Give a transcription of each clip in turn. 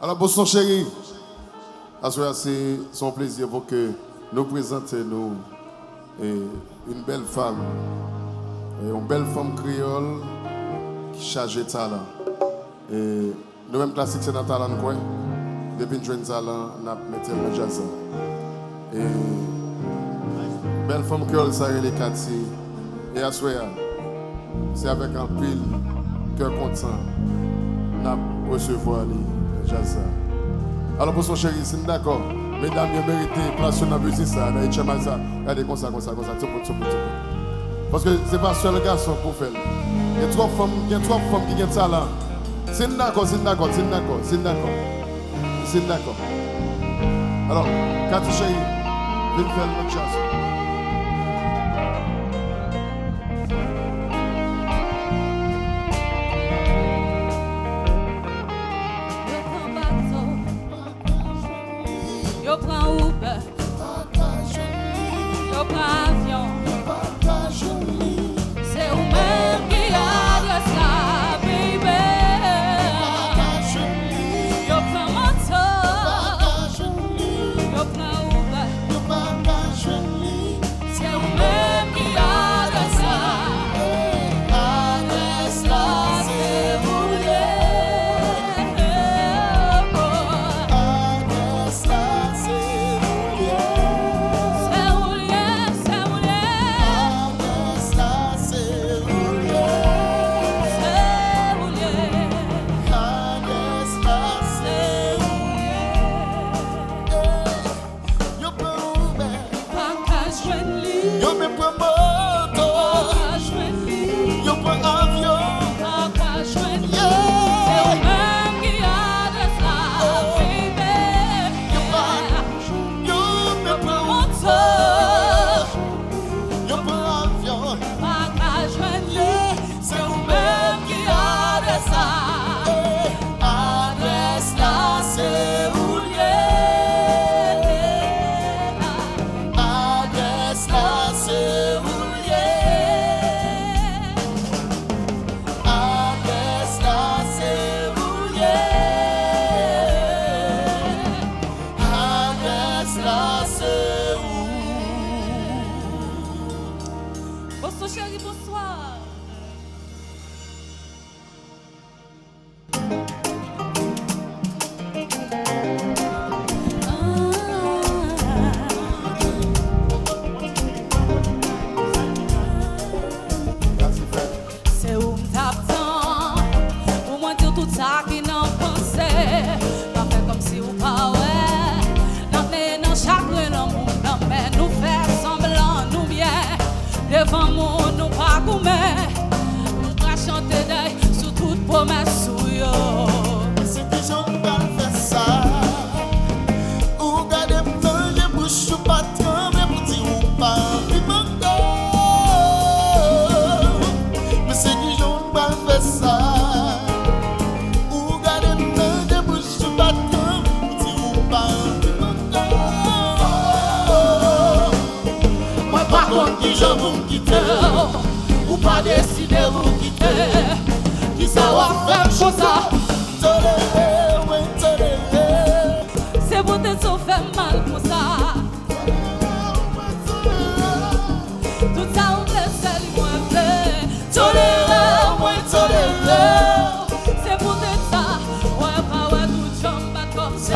Alors, bonsoir chérie. C'est son plaisir pour que nous présentons une belle femme. Une belle femme créole qui charge de talent. Et nous-mêmes classiques, c'est dans talent quoi. Depuis une jeune talent, nous mettons le jazz. Et belle femme créole, ça les Cathy. Et à soir, c'est avec un pile cœur content, nous recevoir les jazz. Alors pour son chéri, c'est d'accord. Mesdames, vous méritez place sur la musique, ça. Regardez comme ça, parce que ce n'est pas seul garçon pour faire. Il y a trois femmes qui ont talent. C'est d'accord. Alors, Cathy chérie, viens faire notre jazz. Yo prends Uber, yo prends avion, c'est vous-même qui adresse la baby. Yo prends moto, yo prends Uber, c'est vous-même qui adresse la, adresse la, c'est vous. Bonsoir chérie, bonsoir. C'est où m't'attends pour moi dire tout ça qui n'en pensait. Pas fait comme si ou pas ouais. Dans chacun dans mon nom, mais nous faire semblant nous bien. Devant moi, nous pas gourmet. Nous pas chanter d'ail sur toute promesse sous yo. C'est que j'en parle faire ça. Ou garder manger bouche ou pas trembler pour dire ou pas vivant. Mais c'est que j'en parle faire ça. Ou garder manger bouche ou pas trembler pour dire ou pas vivant. Moi par contre qui je vous quitter. Ou pas décider vous quitter. Qui savoir faire chose ça. C'est pour te sauver mal pour ça. Tout ça on laisse aller moins fait. C'est pour te ça. Ouais pas ouais tout jambe bat comme c'est où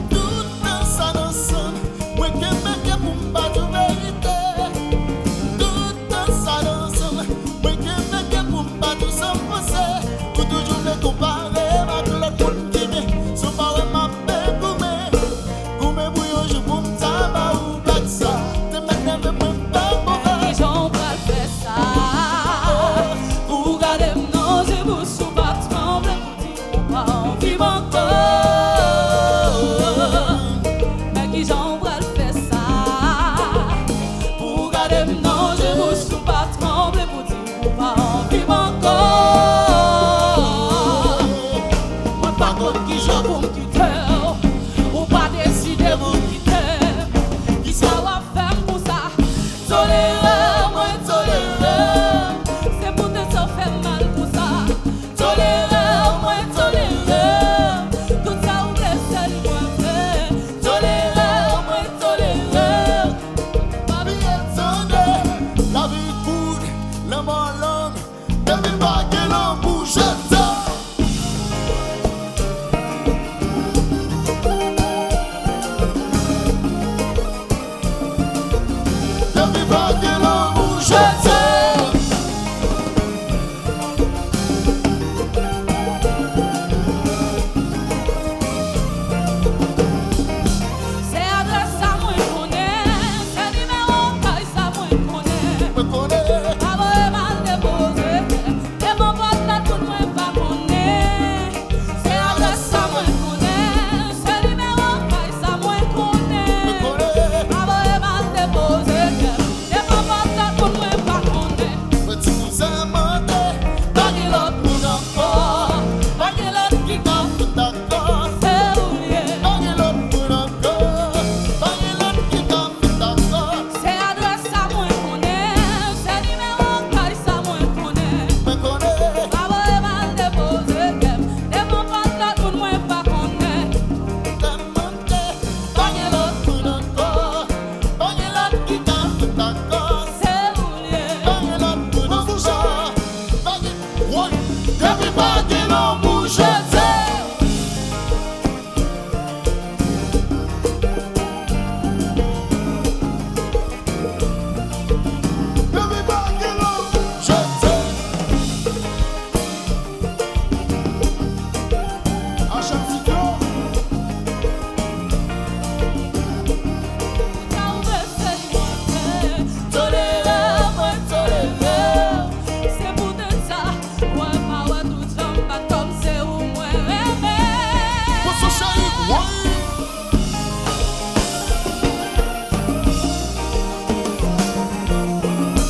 tout dans ça ensemble. Moi qui me pour pas trouver.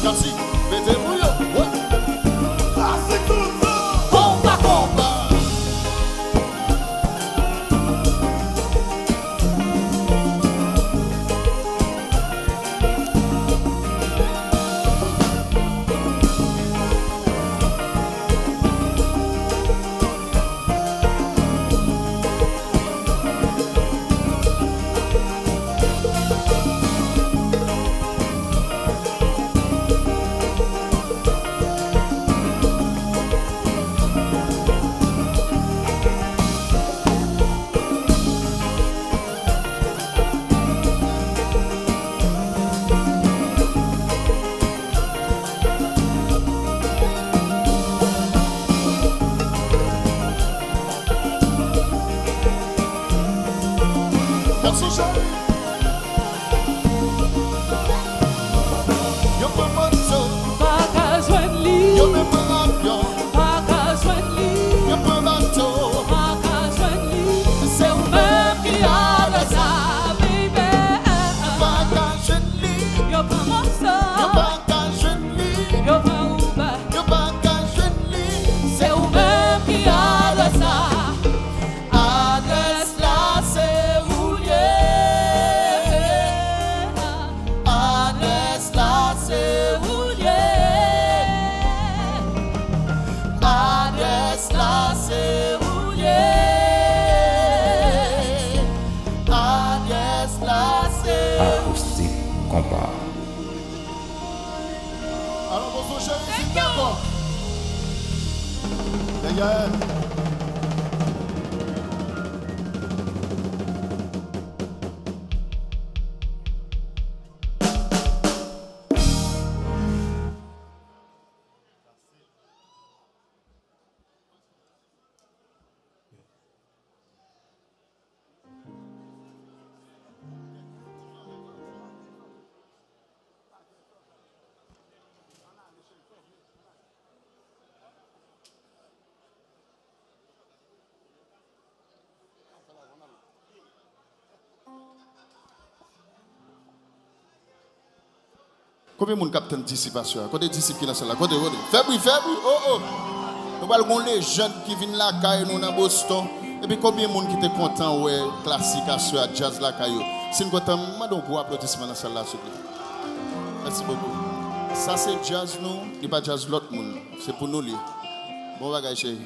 Merci, mettez-vous yo. Ouais. Ah, c'est tout ça. Combat, combat. Merci, chérie. Yo me moto, Pas qu'à joindre lui. yo me avion, Pas qu'à joindre lui. yo me bateau. Pas qu'à joindre lui. C'est vous-même qui a le ça, baby. Pas qu'à jeune Yo pas mon yo sang. pas qu'à jeune Yo pas Uber. yo pas qu'à jeune C'est vous-même qui a le ça. Adresse là, c'est où Adresse là, c'est où Adresse là, c'est où Adresse là, c'est Acoustique Compas. Alors, bonjour, chérie, c'est d'accord. Les gars, combien de monde capte une dissipation? Côté disciples qui là, côté fais bruit, oh. Nous avons les jeunes qui viennent là, nous dans Boston. Et puis combien de monde qui était content ouais classique à jazz là caillou. Si nous content, madame pour applaudissement dans celle là s'il vous plaît. Merci beaucoup. Ça c'est jazz nous, il pas jazz l'autre monde. C'est pour nous li. Bon bagage chérie.